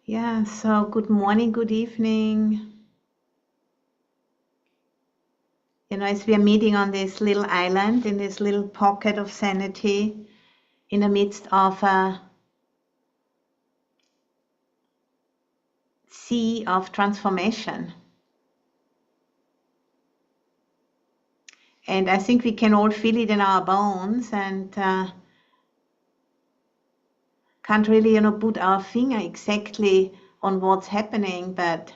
Yeah, so good morning, good evening. As we are meeting on this little island, in this little pocket of sanity, in the midst of a sea of transformation. And I think we can all feel it in our bones and can't really, put our finger exactly on what's happening, but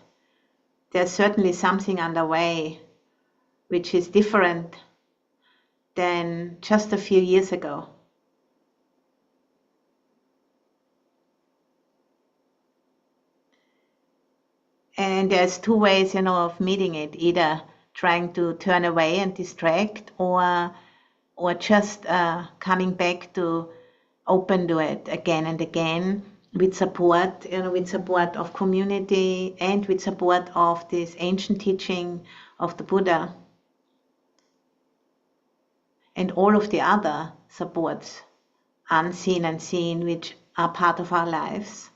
there's certainly something underway which is different than just a few years ago. And there's two ways, of meeting it, either trying to turn away and distract or just coming back to open to it again and again with support, with support of community and with support of this ancient teaching of the Buddha and all of the other supports, unseen and seen, which are part of our lives.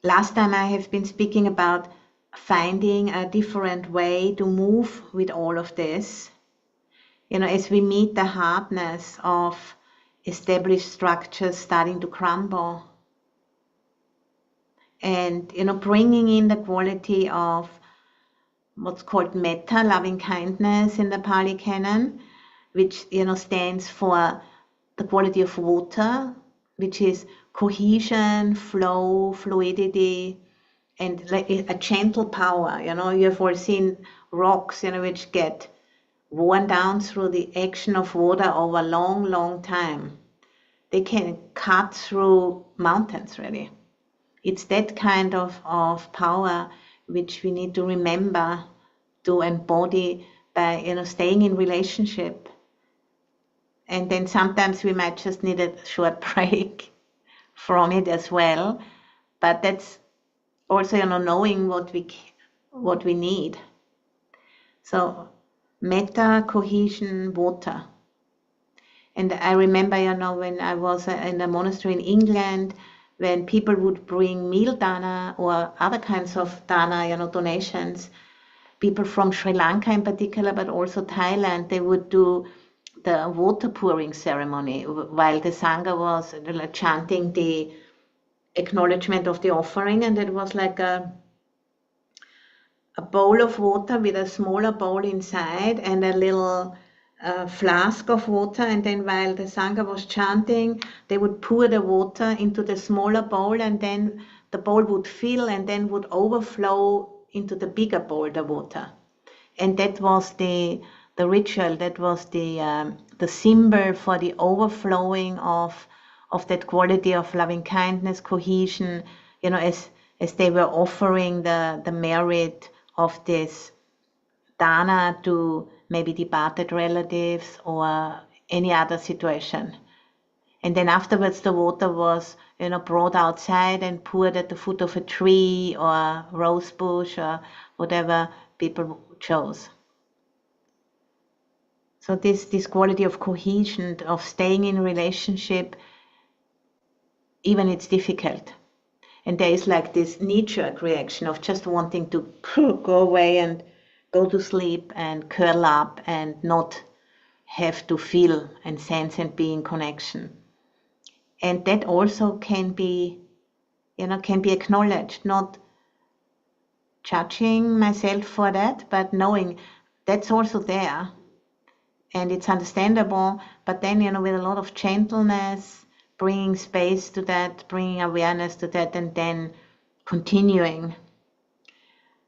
Last time I have been speaking about finding a different way to move with all of this. As we meet the hardness of established structures starting to crumble, and bringing in the quality of what's called metta, loving kindness in the Pali Canon, which stands for the quality of water, which is cohesion, flow, fluidity, and like a gentle power. You have all seen rocks, which get worn down through the action of water over a long, long time. They can cut through mountains, really. It's that kind of power which we need to remember to embody by, staying in relationship. And then sometimes we might just need a short break from it as well. But that's also, knowing what we need. So metta, cohesion, water. And I remember, when I was in a monastery in England, when people would bring meal dana or other kinds of dana, donations, people from Sri Lanka in particular, but also Thailand, they would do the water pouring ceremony while the Sangha was chanting the acknowledgement of the offering, and it was like a bowl of water with a smaller bowl inside and a little flask of water, and then while the Sangha was chanting, they would pour the water into the smaller bowl, and then the bowl would fill and then would overflow into the bigger bowl, the water. And that was the ritual, that was the symbol for the overflowing of that quality of loving kindness, cohesion, as they were offering the merit of this dana to maybe departed relatives or any other situation. And then afterwards the water was, brought outside and poured at the foot of a tree or rose bush or whatever people chose. So this quality of cohesion, of staying in relationship, even it's difficult. And there is like this knee-jerk reaction of just wanting to go away and go to sleep and curl up and not have to feel and sense and be in connection. And that also can be acknowledged, not judging myself for that, but knowing that's also there. And it's understandable, but then, with a lot of gentleness, bringing space to that, bringing awareness to that, and then continuing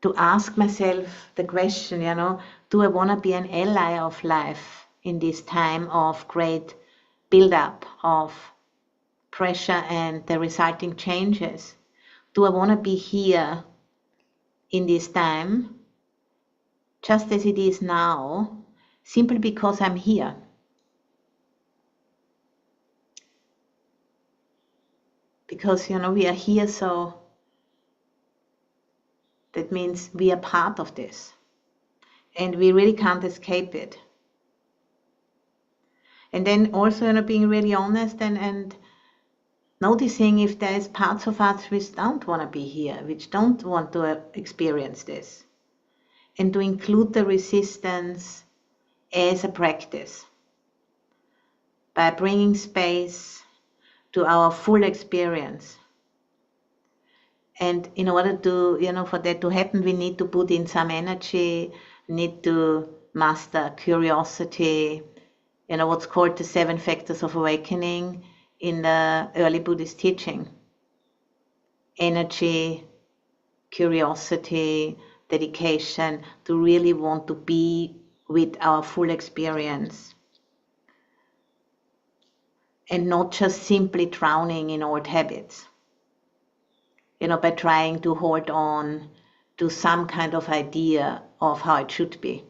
to ask myself the question, do I want to be an ally of life in this time of great build-up of pressure and the resulting changes? Do I want to be here in this time, just as it is now, simply because I'm here? Because, we are here, so that means we are part of this. And we really can't escape it. And then also, being really honest and noticing if there's parts of us which don't want to be here, which don't want to experience this. And to include the resistance as a practice by bringing space to our full experience. And in order to, for that to happen, we need to put in some energy, need to master curiosity, what's called the 7 factors of awakening in the early Buddhist teaching. Energy, curiosity, dedication, to really want to be with our full experience. And not just simply drowning in old habits, by trying to hold on to some kind of idea of how it should be.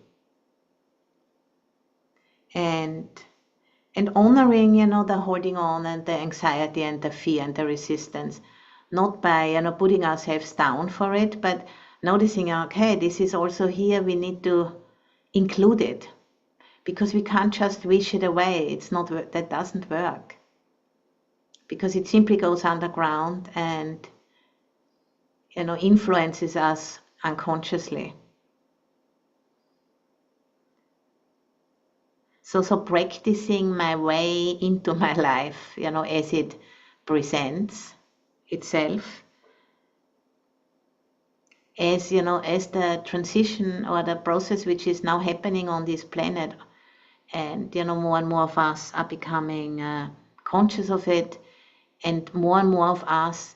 And honoring, the holding on and the anxiety and the fear and the resistance, not by, putting ourselves down for it, but noticing, okay, this is also here, we need to include it, because we can't just wish it away. That doesn't work, because it simply goes underground and, influences us unconsciously. So practicing my way into my life, as it presents itself, as the transition or the process which is now happening on this planet, and more and more of us are becoming conscious of it, and more of us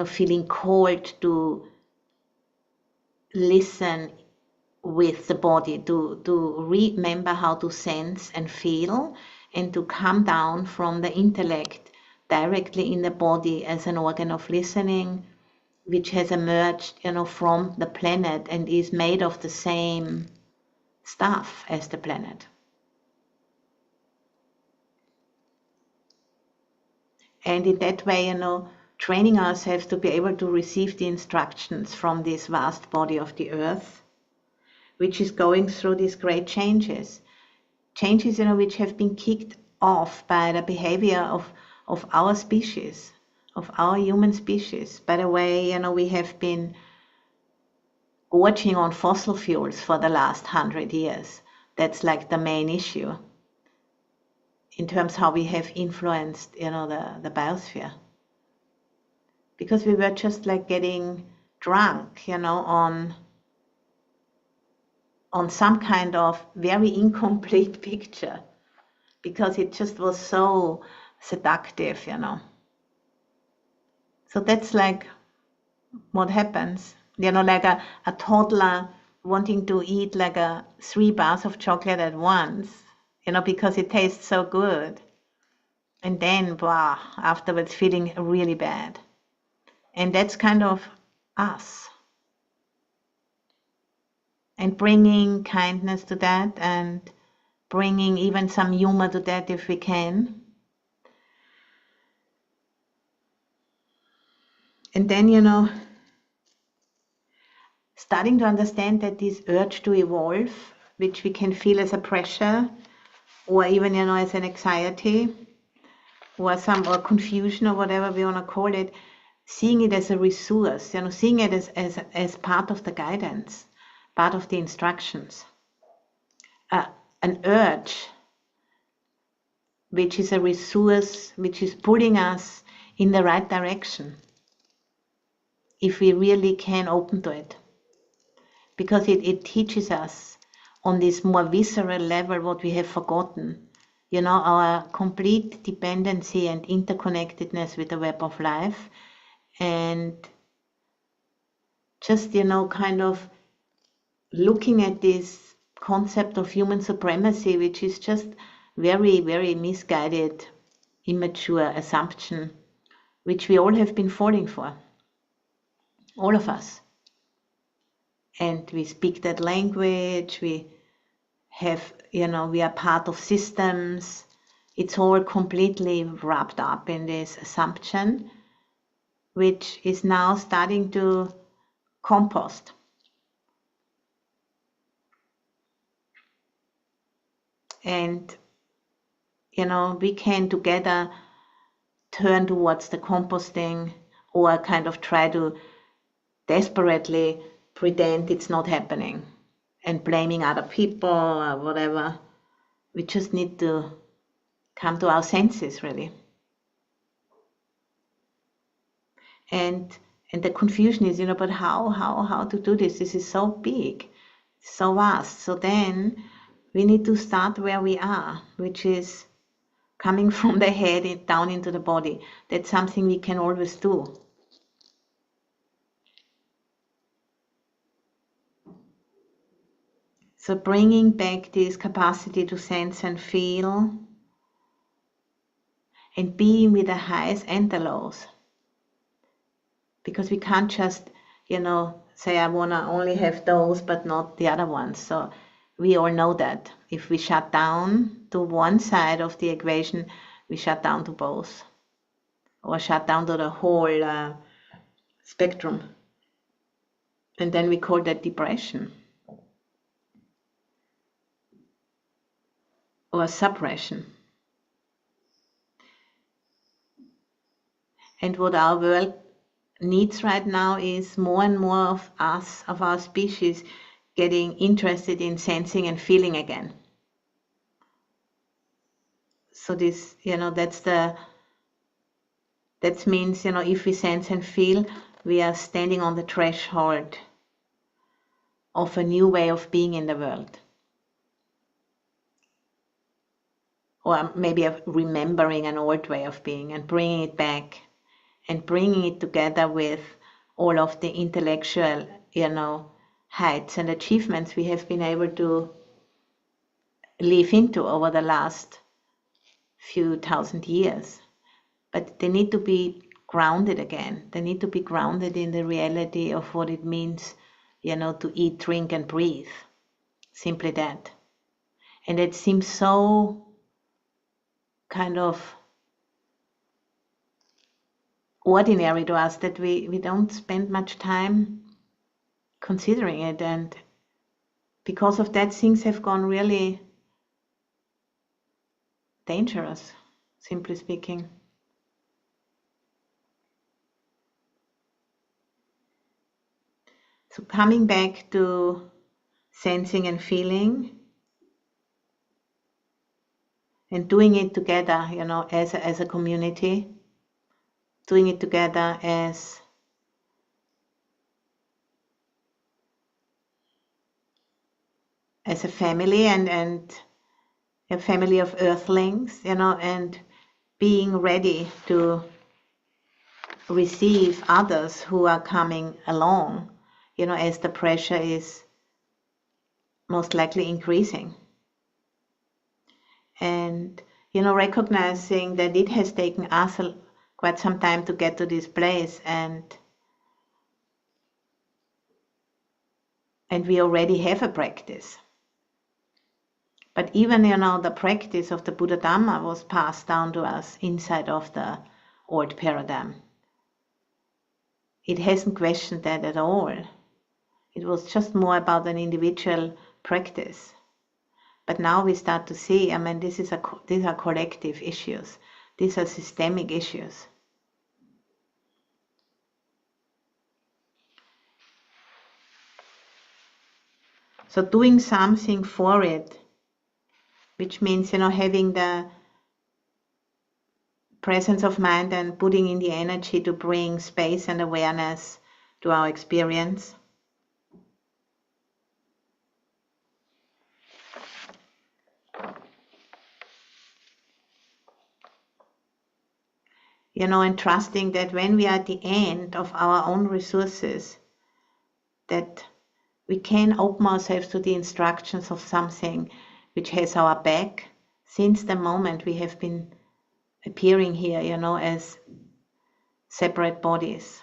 feeling called to listen with the body, to remember how to sense and feel, and to come down from the intellect directly in the body as an organ of listening, which has emerged from the planet and is made of the same stuff as the planet. And in that way, training ourselves to be able to receive the instructions from this vast body of the earth, which is going through these great changes, which have been kicked off by the behavior of our species, of our human species. By the way, we have been gorging on fossil fuels for the last 100 years. That's like the main issue in terms how we have influenced, the biosphere. Because we were just like getting drunk, on some kind of very incomplete picture, because it just was so seductive, So that's like what happens, like a toddler wanting to eat like 3 bars of chocolate at once, because it tastes so good. And then, afterwards feeling really bad. And that's kind of us. And bringing kindness to that, and bringing even some humor to that if we can. And then, starting to understand that this urge to evolve, which we can feel as a pressure, or even, as an anxiety, or confusion, or whatever we want to call it, seeing it as a resource, seeing it as part of the guidance, part of the instructions. An urge, which is a resource, which is pulling us in the right direction, if we really can open to it. Because it teaches us on this more visceral level what we have forgotten, our complete dependency and interconnectedness with the web of life, and just, kind of looking at this concept of human supremacy, which is just very, very misguided, immature assumption, which we all have been falling for, all of us. And we speak that language, we have, we are part of systems. It's all completely wrapped up in this assumption, which is now starting to compost. And we can together turn towards the composting, or kind of try to desperately pretend it's not happening and blaming other people or whatever. We just need to come to our senses, really. And the confusion is, but how to do this? This is so big, so vast. So then we need to start where we are, which is coming from the head down into the body. That's something we can always do. So bringing back this capacity to sense and feel, and being with the highs and the lows. Because we can't just, say I want to only have those but not the other ones. So we all know that if we shut down to one side of the equation, we shut down to both, or shut down to the whole spectrum. And then we call that depression or suppression. And what our world needs right now is more and more of us, of our species, getting interested in sensing and feeling again. So this, that means, if we sense and feel, we are standing on the threshold of a new way of being in the world. Or maybe of remembering an old way of being and bringing it back and bringing it together with all of the intellectual, heights and achievements we have been able to live into over the last few thousand years. But they need to be grounded again. They need to be grounded in the reality of what it means, to eat, drink, and breathe. Simply that. And it seems so kind of ordinary to us that we don't spend much time considering it. And because of that, things have gone really dangerous, simply speaking. So coming back to sensing and feeling and doing it together, as a community, doing it together as a family and a family of earthlings, and being ready to receive others who are coming along, as the pressure is most likely increasing. And, recognizing that it has taken us quite some time to get to this place, and we already have a practice. But even, the practice of the Buddha Dhamma was passed down to us inside of the old paradigm. It hasn't questioned that at all. It was just more about an individual practice. But now we start to see, these are collective issues. These are systemic issues. So doing something for it, which means, having the presence of mind and putting in the energy to bring space and awareness to our experience. And trusting that when we are at the end of our own resources, that we can open ourselves to the instructions of something which has our back since the moment we have been appearing here, as separate bodies,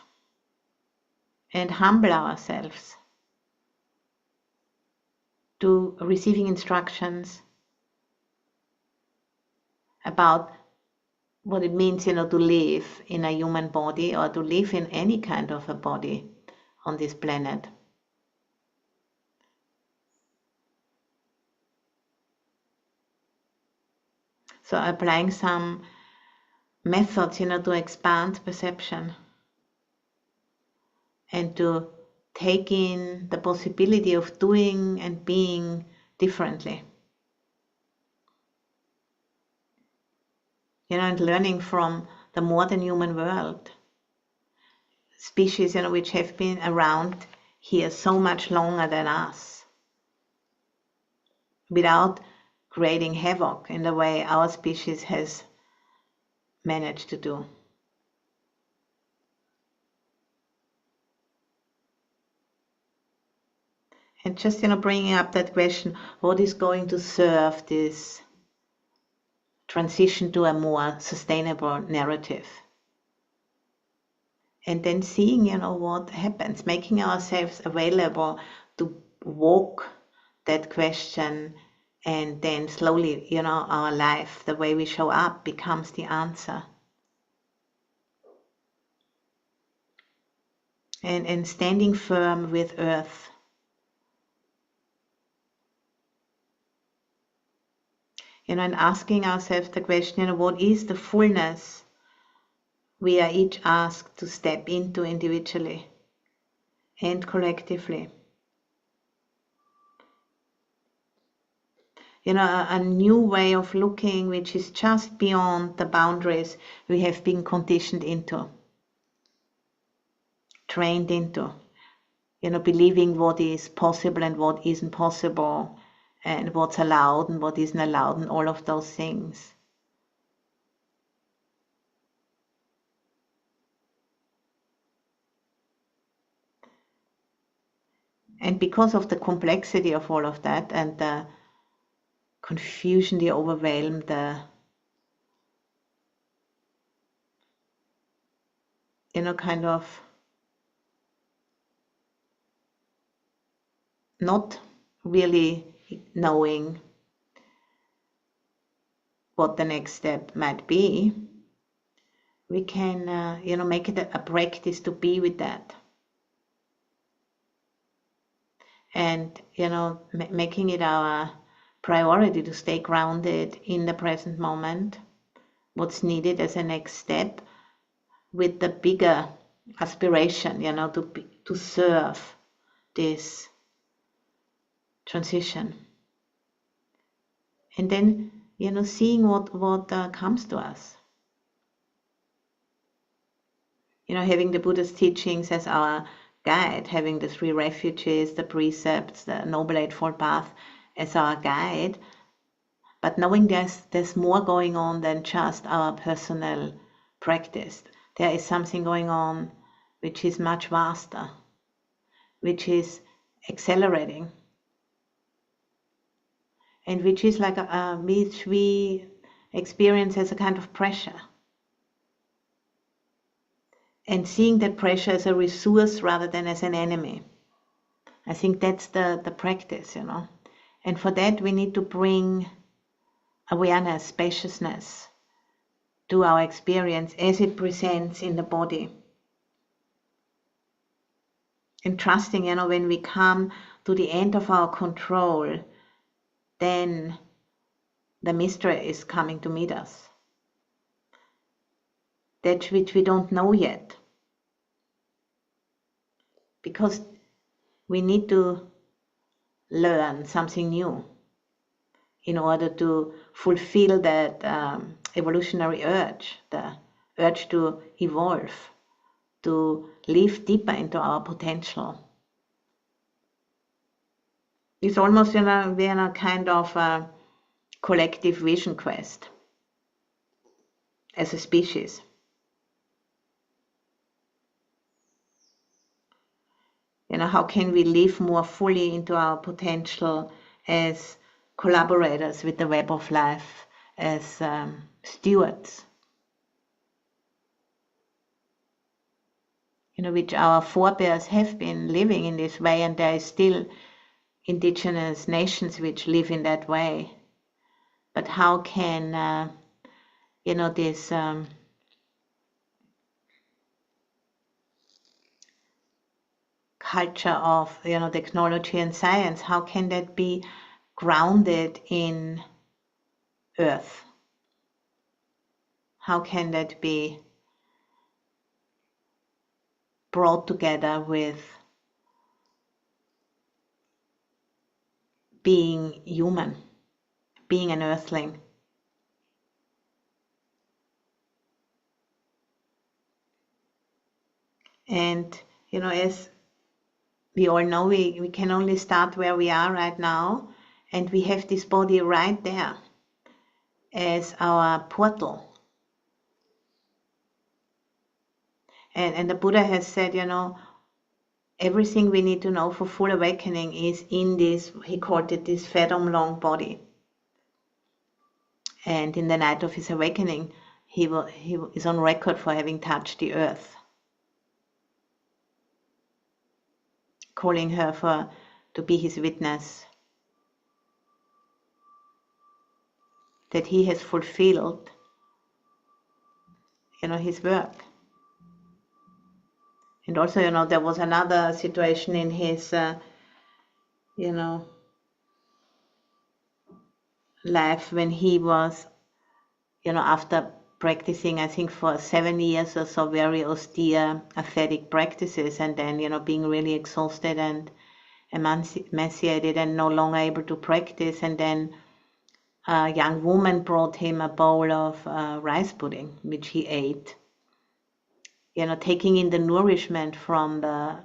and humble ourselves to receiving instructions about what it means, to live in a human body or to live in any kind of a body on this planet. So applying some methods, to expand perception and to take in the possibility of doing and being differently. And learning from the modern human world. Species, which have been around here so much longer than us, without creating havoc in the way our species has managed to do. And just, bringing up that question, what is going to serve this transition to a more sustainable narrative? And then seeing, what happens, making ourselves available to walk that question, and then slowly, our life, the way we show up, becomes the answer. And standing firm with Earth. And asking ourselves the question, what is the fullness we are each asked to step into individually and collectively? A new way of looking, which is just beyond the boundaries we have been conditioned into, trained into, believing what is possible and what isn't possible, and what's allowed and what isn't allowed, and all of those things. And because of the complexity of all of that, and the confusion, the overwhelm, the kind of not really knowing what the next step might be, we can make it a practice to be with that, and making it our priority to stay grounded in the present moment, what's needed as a next step, with the bigger aspiration, to serve this transition. And then, seeing what comes to us. Having the Buddha's teachings as our guide, having the 3 refuges, the precepts, the Noble Eightfold Path as our guide, but knowing there's more going on than just our personal practice. There is something going on which is much vaster, which is accelerating, and which is like which we experience as a kind of pressure. And seeing that pressure as a resource rather than as an enemy. I think that's the practice, And for that we need to bring awareness, spaciousness to our experience as it presents in the body. And trusting, when we come to the end of our control, then the mystery is coming to meet us. That which we don't know yet. Because we need to learn something new in order to fulfill that evolutionary urge, the urge to evolve, to live deeper into our potential. It's almost we're in a kind of a collective vision quest as a species. How can we live more fully into our potential as collaborators with the web of life, as stewards, which our forebears have been living in this way, and there is still indigenous nations which live in that way. But how can this culture of technology and science, how can that be grounded in Earth, how can that be brought together with being human, being an earthling? And, as we all know, we can only start where we are right now, and we have this body right there as our portal. And the Buddha has said, everything we need to know for full awakening is in this, he called it this fathom long body. And in the night of his awakening, he is on record for having touched the earth, calling her to be his witness that he has fulfilled, his work. And also, there was another situation in his, life when he was, after practicing, I think for 7 years or so, very austere ascetic practices, and then, being really exhausted and emaciated and no longer able to practice. And then a young woman brought him a bowl of rice pudding, which he ate, taking in the nourishment from the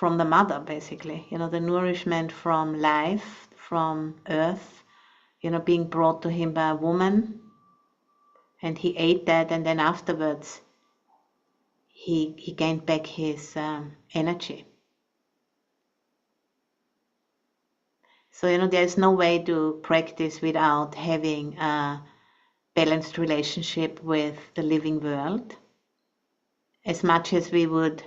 mother, basically, the nourishment from life, from earth, being brought to him by a woman. And he ate that, and then afterwards he gained back his energy. So, there's no way to practice without having a balanced relationship with the living world. As much as we would,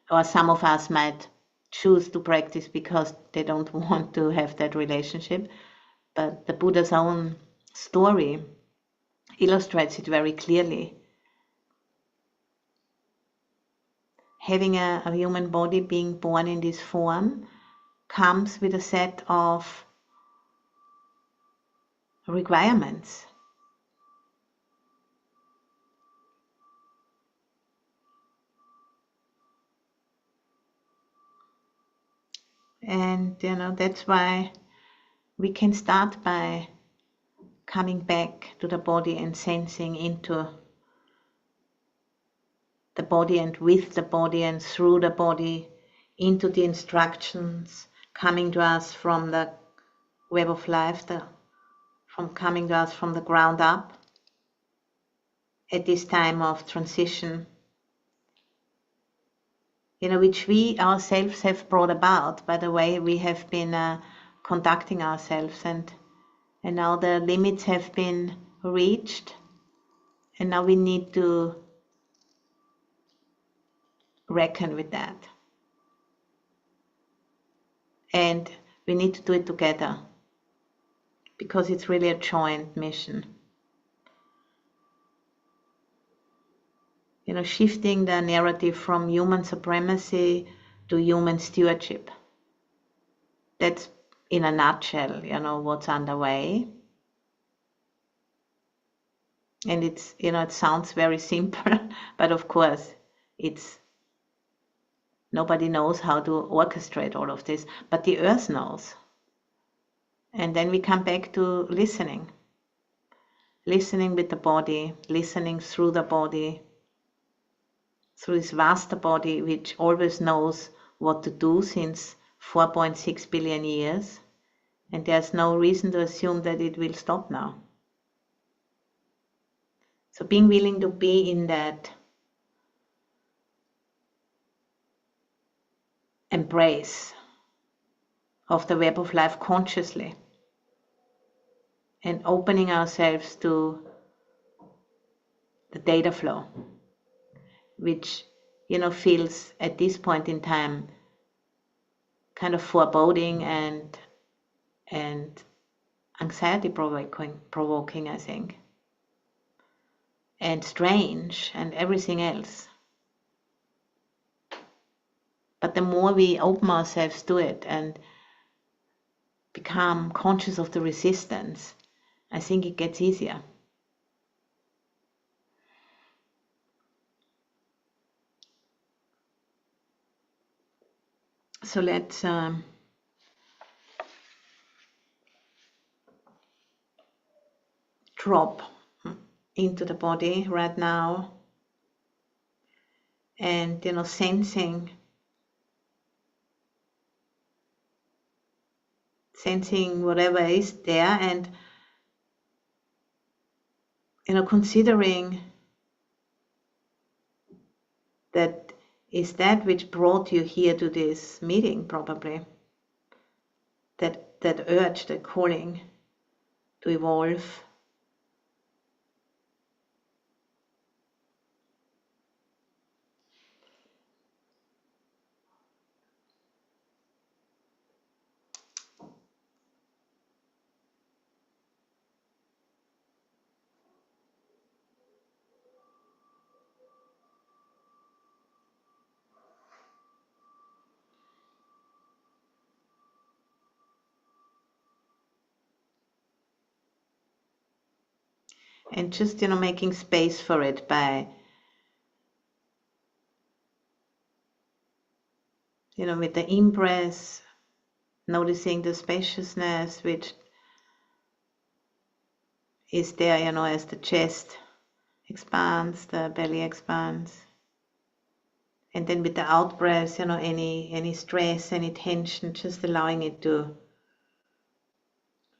or some of us might choose to practice because they don't want to have that relationship, but the Buddha's own story illustrates it very clearly. Having a human body, being born in this form, comes with a set of requirements. And that's why we can start by coming back to the body and sensing into the body and with the body and through the body, into the instructions coming to us from the web of life, coming to us from the ground up at this time of transition, which we ourselves have brought about by the way we have been conducting ourselves, and now the limits have been reached, and now we need to reckon with that, and we need to do it together because it's really a joint mission. Shifting the narrative from human supremacy to human stewardship. That's in a nutshell, what's underway. And it's, it sounds very simple, but of course, nobody knows how to orchestrate all of this, but the earth knows. And then we come back to listening with the body, listening through the body, through this vast body which always knows what to do since 4.6 billion years, and there's no reason to assume that it will stop now. So being willing to be in that embrace of the web of life consciously, and opening ourselves to the data flow, which feels at this point in time kind of foreboding and anxiety provoking, I think, and strange and everything else. But the more we open ourselves to it and become conscious of the resistance, I think it gets easier. So let's drop into the body right now, and sensing whatever is there, and considering that is that which brought you here to this meeting, probably that urge, that calling to evolve. And just making space for it by with the in-breath, noticing the spaciousness which is there, as the chest expands, the belly expands. And then with the out-breath, any stress, any tension, just allowing it to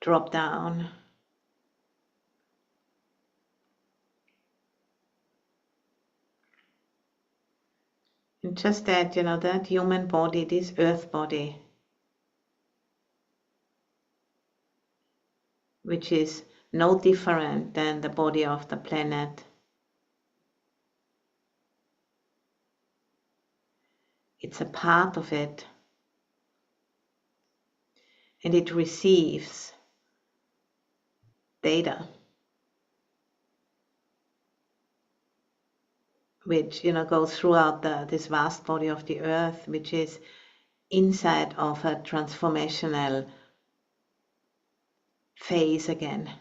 drop down. And just that, that human body, this earth body, which is no different than the body of the planet. It's a part of it. And it receives data, which goes throughout this vast body of the earth, which is inside of a transformational phase again.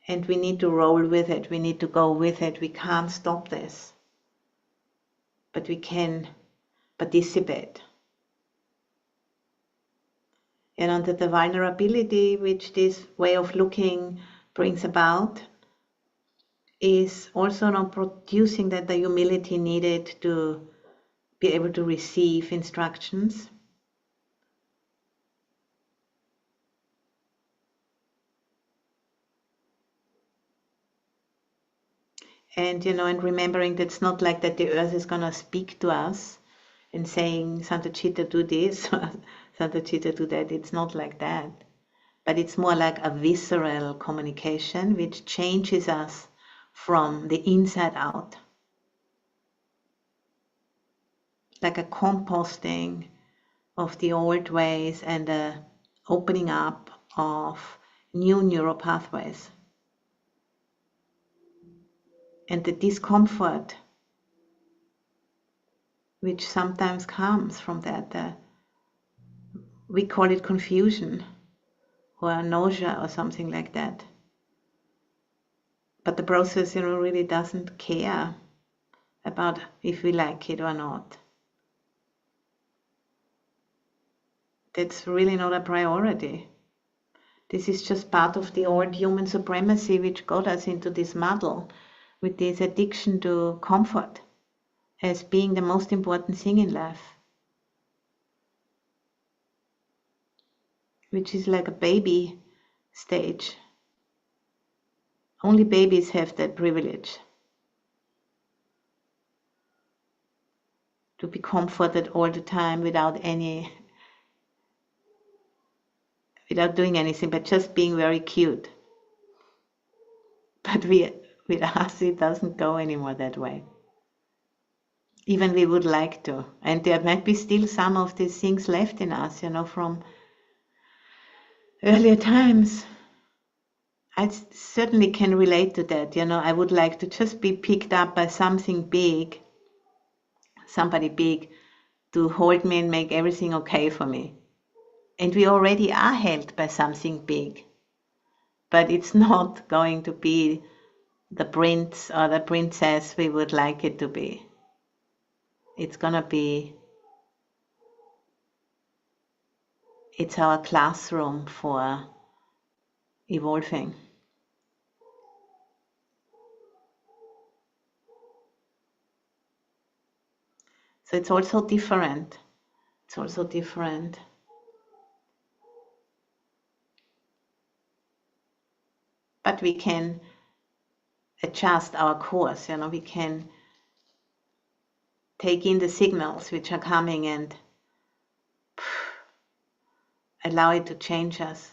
And we need to roll with it, we need to go with it, we can't stop this, but we can participate. And under the vulnerability which this way of looking brings about is also not producing that the humility needed to be able to receive instructions. And and remembering that it's not like that the earth is gonna speak to us and saying, Santa Chitta, do this, Santa Chitta, do that. It's not like that. But it's more like a visceral communication which changes us from the inside out. Like a composting of the old ways and a opening up of new neural pathways. And the discomfort which sometimes comes from that, we call it confusion or nausea or something like that. But the process, really doesn't care about if we like it or not. That's really not a priority. This is just part of the old human supremacy which got us into this muddle with this addiction to comfort as being the most important thing in life, which is like a baby stage. Only babies have that privilege to be comforted all the time without doing anything, but just being very cute. But with us, it doesn't go anymore that way. Even we would like to. And there might be still some of these things left in us, from earlier times. I certainly can relate to that. I would like to just be picked up by something big, somebody big, to hold me and make everything okay for me. And we already are held by something big. but it's not going to be the prince or the princess we would like it to be. It's gonna be, it's our classroom for evolving. So it's also different. It's also different. But we can adjust our course, we can take in the signals which are coming and allow it to change us.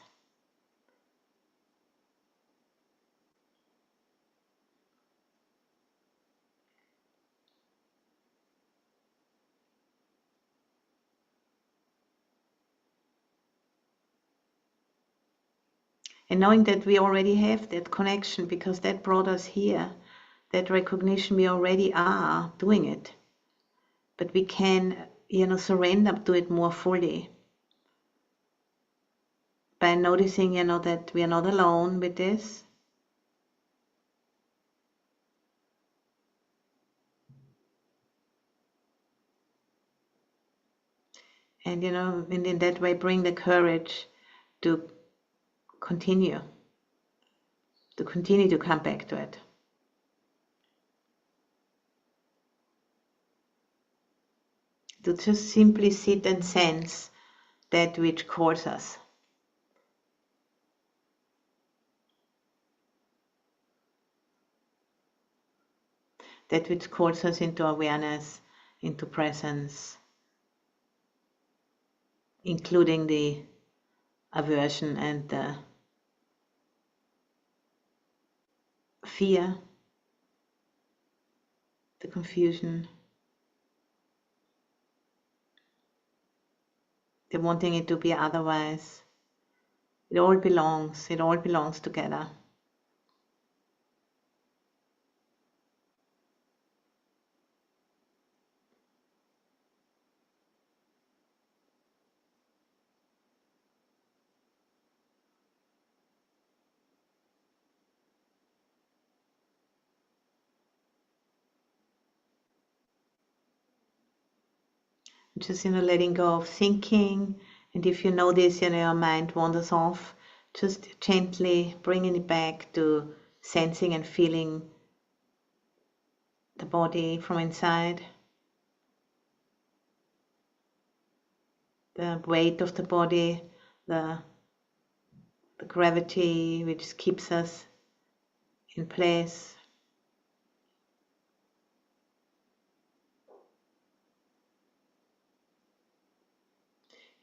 And knowing that we already have that connection because that brought us here, that recognition we already are doing it. But we can, surrender to it more fully by noticing, that we are not alone with this. And, and in that way bring the courage to continue to come back to it. To just simply sit and sense that which calls us. That which calls us into awareness, into presence, including the aversion and the fear, the confusion, the wanting it to be otherwise. It all belongs together. Just, letting go of thinking. And if you notice, your mind wanders off, just gently bringing it back to sensing and feeling the body from inside. The weight of the body, the gravity which keeps us in place.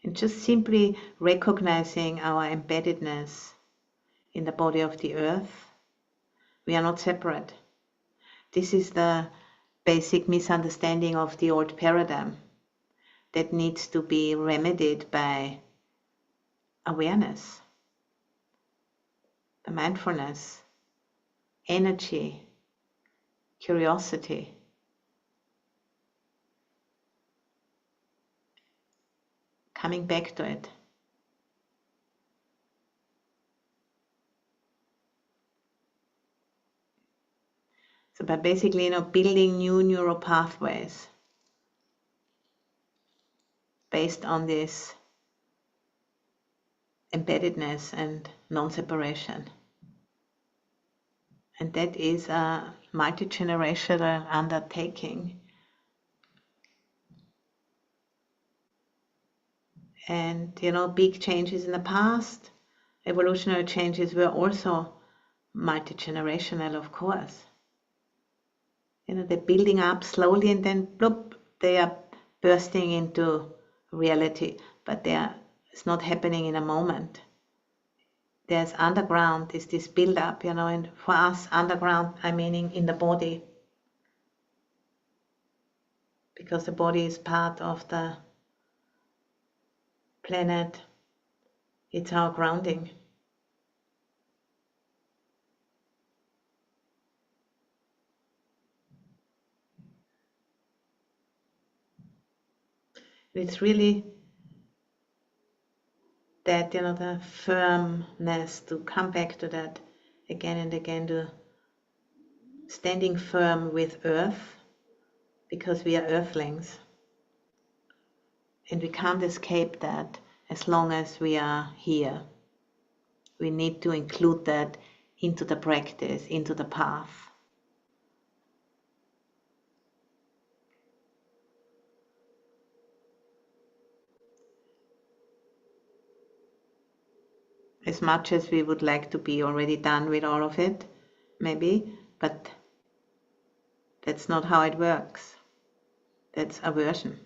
And just simply recognizing our embeddedness in the body of the earth. We are not separate. This is the basic misunderstanding of the old paradigm that needs to be remedied by awareness, the mindfulness, energy, curiosity. Coming back to it. So by basically, building new neural pathways based on this embeddedness and non-separation. And that is a multi-generational undertaking. And, big changes in the past, evolutionary changes were also multi-generational, of course. They're building up slowly and then bloop, they are bursting into reality. But it's not happening in a moment. There's underground, is this build up, and for us, underground, I mean in the body. Because the body is part of the planet, it's our grounding. It's really that, the firmness, to come back to that again and again, to standing firm with earth, because we are earthlings. And we can't escape that as long as we are here. We need to include that into the practice, into the path. As much as we would like to be already done with all of it, maybe, but that's not how it works. That's aversion.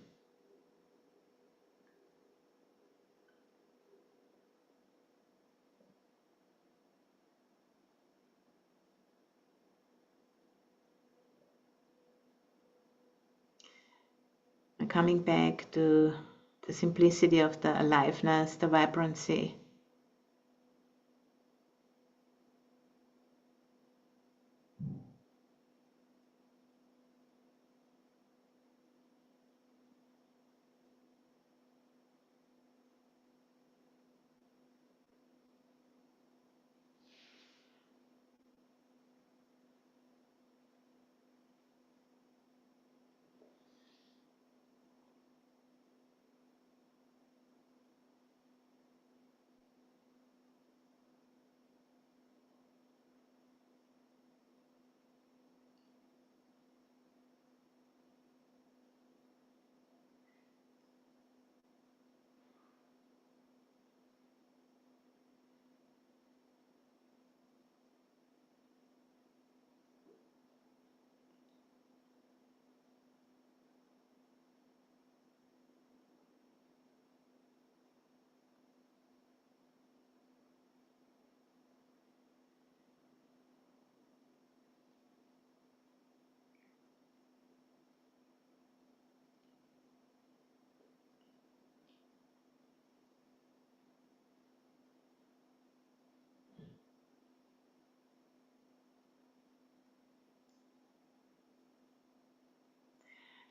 And coming back to the simplicity of the aliveness, the vibrancy.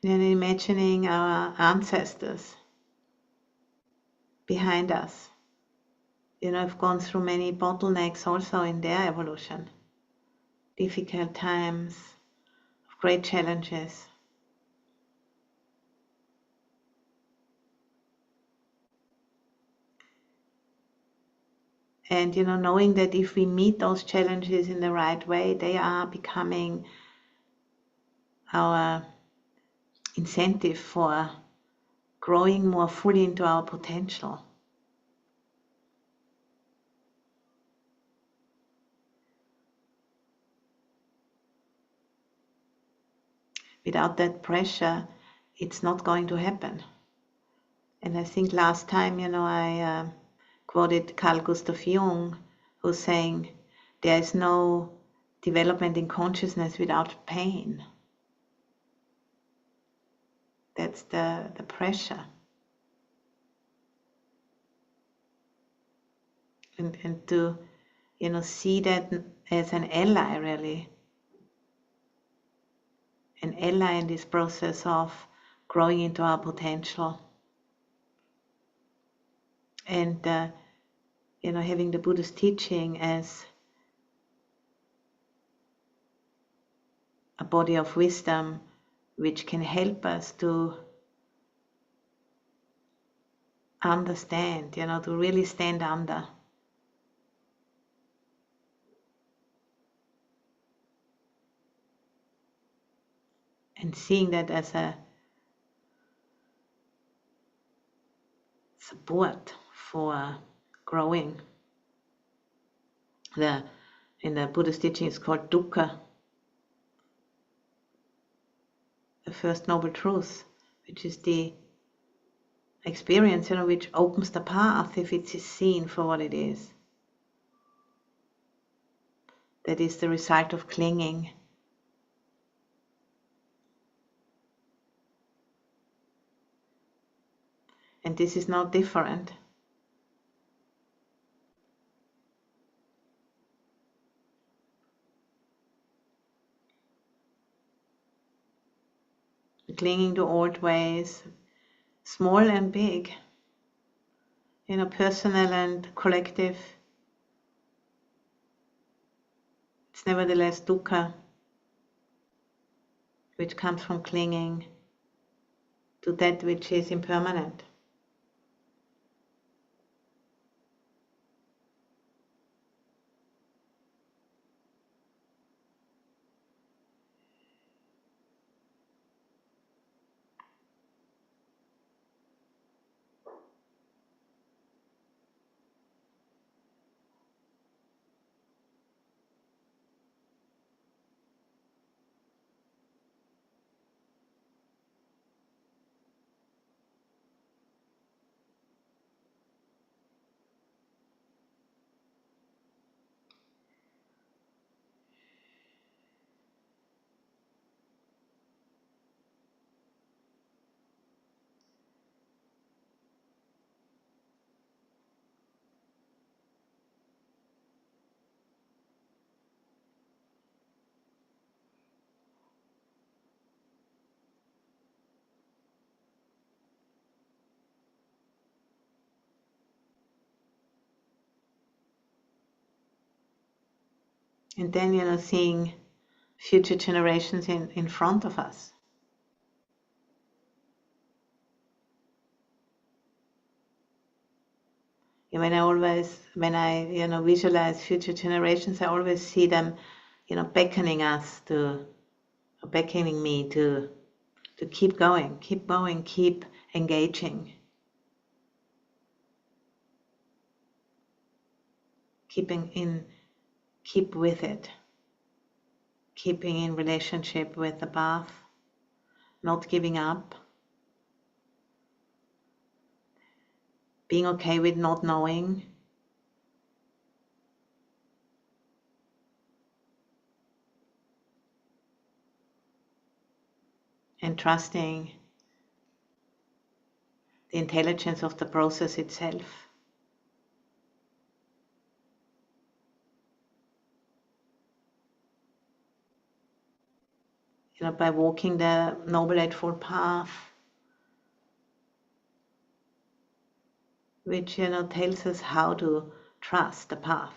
And imagining our ancestors behind us. Have gone through many bottlenecks also in their evolution. Difficult times, great challenges. And knowing that if we meet those challenges in the right way, they are becoming our incentive for growing more fully into our potential. Without that pressure, it's not going to happen. And I think last time, I quoted Carl Gustav Jung, who's saying, there is no development in consciousness without pain. That's the pressure. And to, see that as an ally, really. An ally in this process of growing into our potential. And, having the Buddha's teaching as a body of wisdom which can help us to understand, to really stand under. And seeing that as a support for growing. In the Buddhist teaching it's called dukkha, the first noble truth, which is the experience, which opens the path if it is seen for what it is. That is the result of clinging. And this is not different. Clinging to old ways, small and big, personal and collective. It's nevertheless dukkha, which comes from clinging to that which is impermanent. And then, seeing future generations in front of us. And when I visualize future generations, I always see them, beckoning me to keep going, keep engaging, keep with it, keeping in relationship with the path, not giving up, being okay with not knowing, and trusting the intelligence of the process itself. By walking the Noble Eightfold Path, which tells us how to trust the path.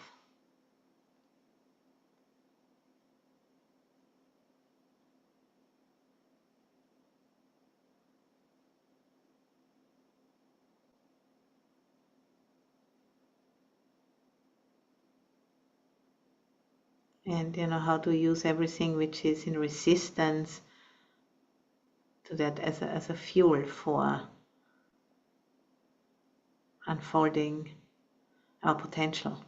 And how to use everything which is in resistance to that as a fuel for unfolding our potential.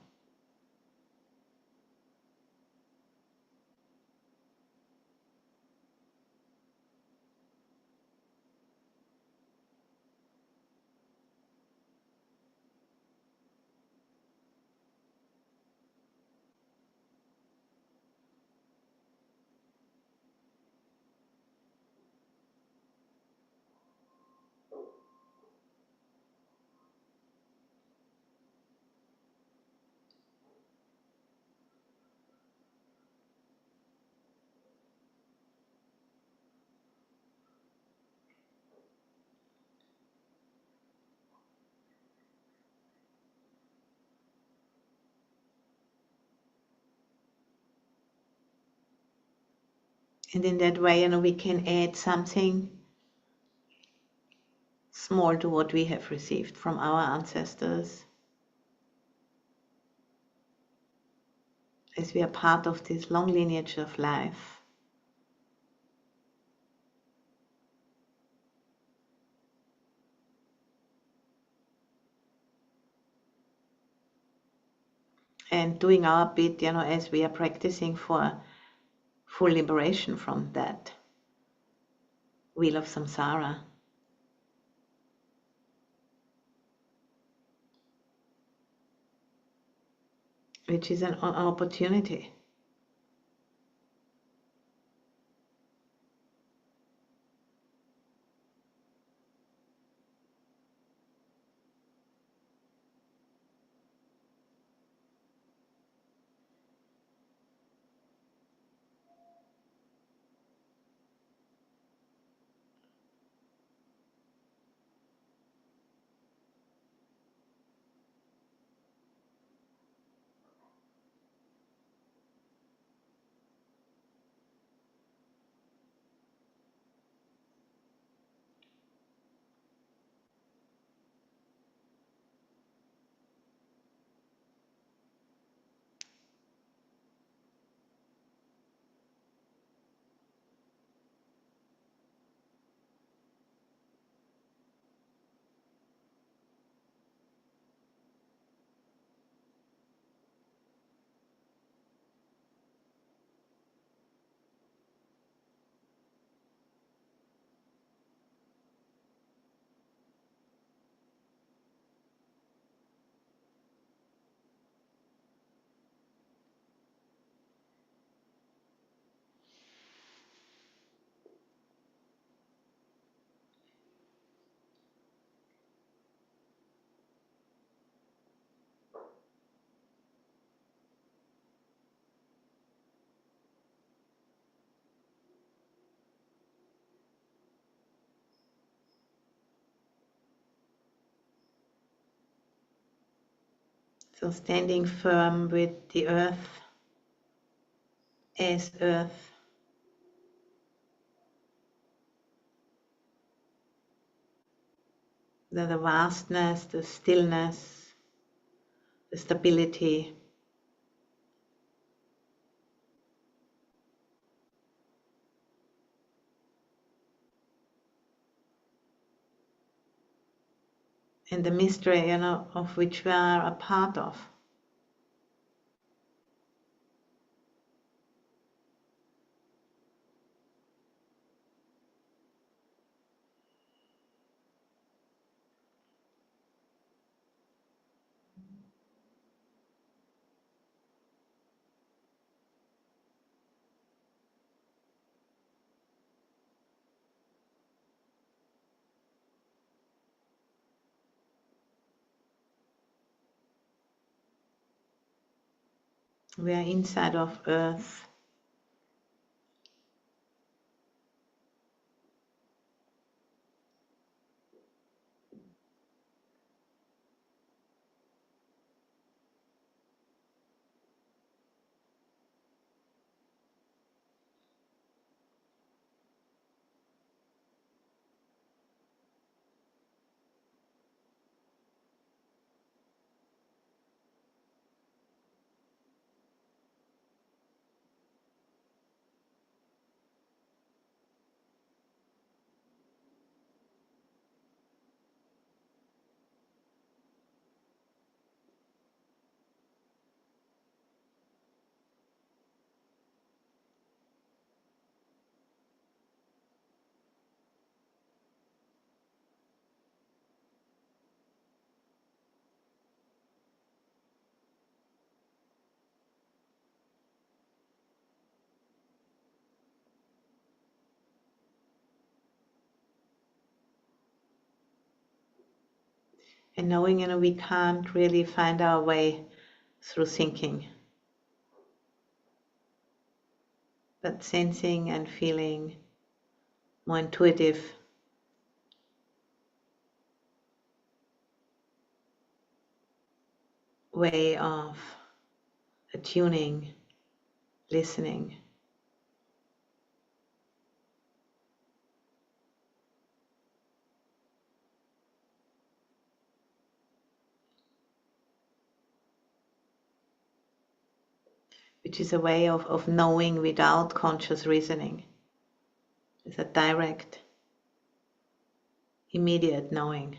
And in that way, we can add something small to what we have received from our ancestors, as we are part of this long lineage of life. And doing our bit, as we are practicing for full liberation from that wheel of samsara. Which is an opportunity. So standing firm with the earth as earth, the vastness, the stillness, the stability. And the mystery, of which we are a part of. We are inside of earth. And knowing, we can't really find our way through thinking, but sensing and feeling, more intuitive way of attuning, listening. Which is a way of knowing without conscious reasoning. It's a direct, immediate knowing.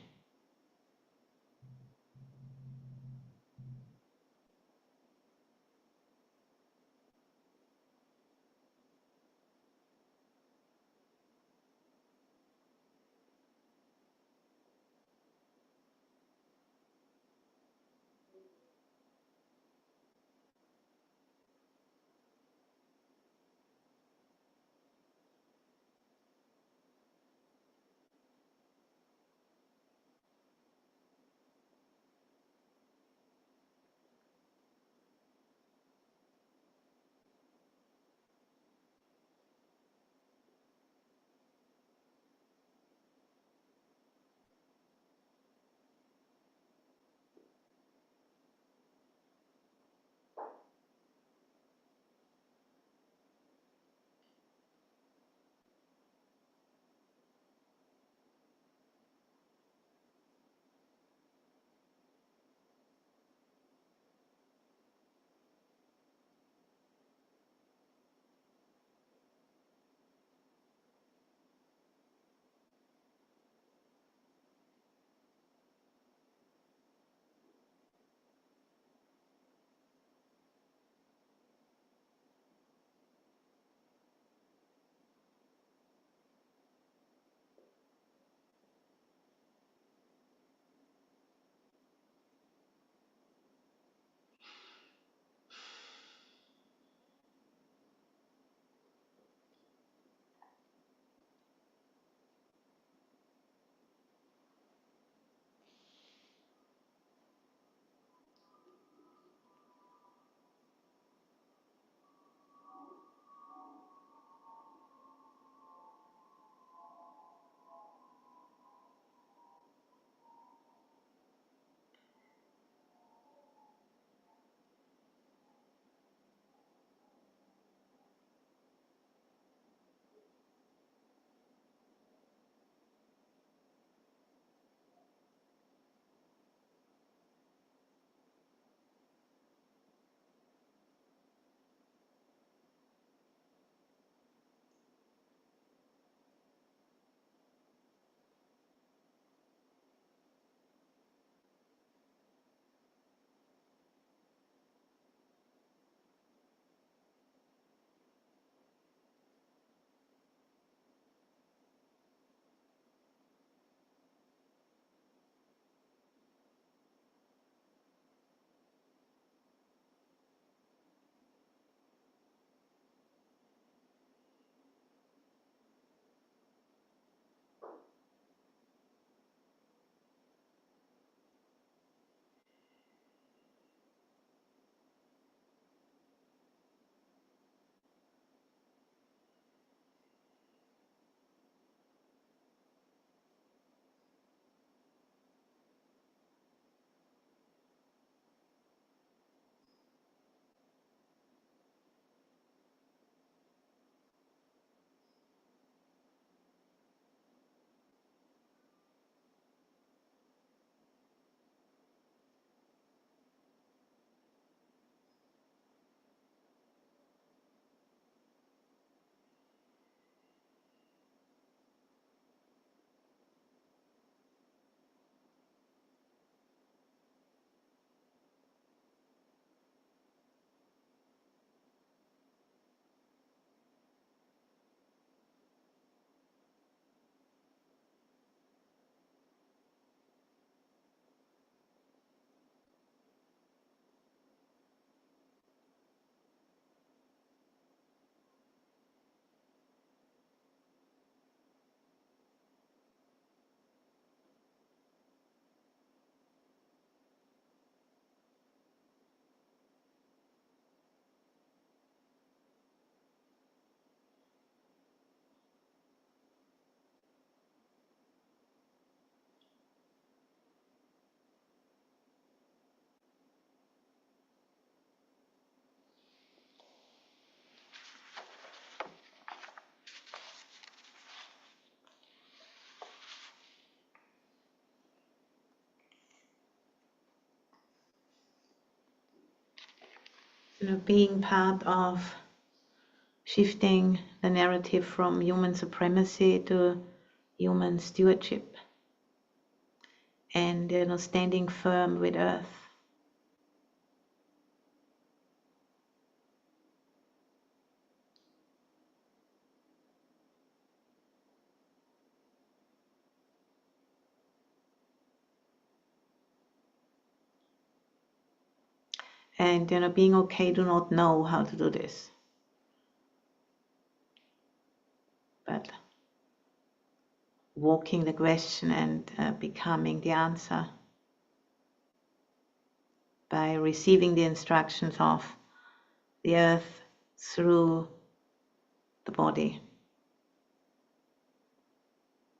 being part of shifting the narrative from human supremacy to human stewardship, and standing firm with Earth. And being okay to not know how to do this, but walking the question and becoming the answer by receiving the instructions of the Earth through the body,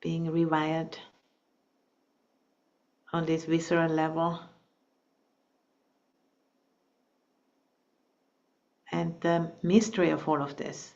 being rewired on this visceral level. And the mystery of all of this